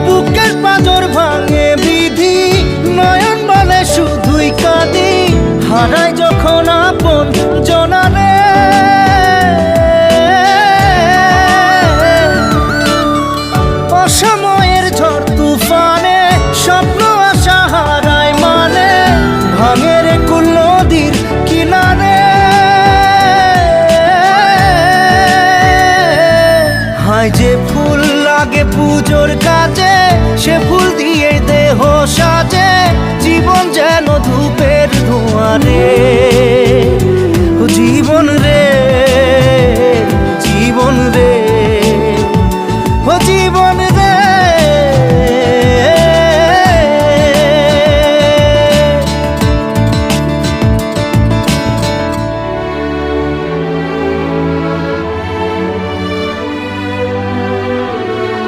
বুকের পাঁজর ভাঙে বিধি, নয়ন বলে শুধুই কাঁদি, হারাই যখন আপন জনারে। অসময়ের ঝড় তুফানে স্বপ্ন আশা হারায় মানে, ভাঙে রে কুল নদীর কিনারে। হায় যে ফুল লাগে পুজোর কাজে, সে ফুল দিয়ে দেহ সাজে, জীবন যেন ধূপের ধোঁয়ারে। জীবন রে, জীবন রে, ও জীবন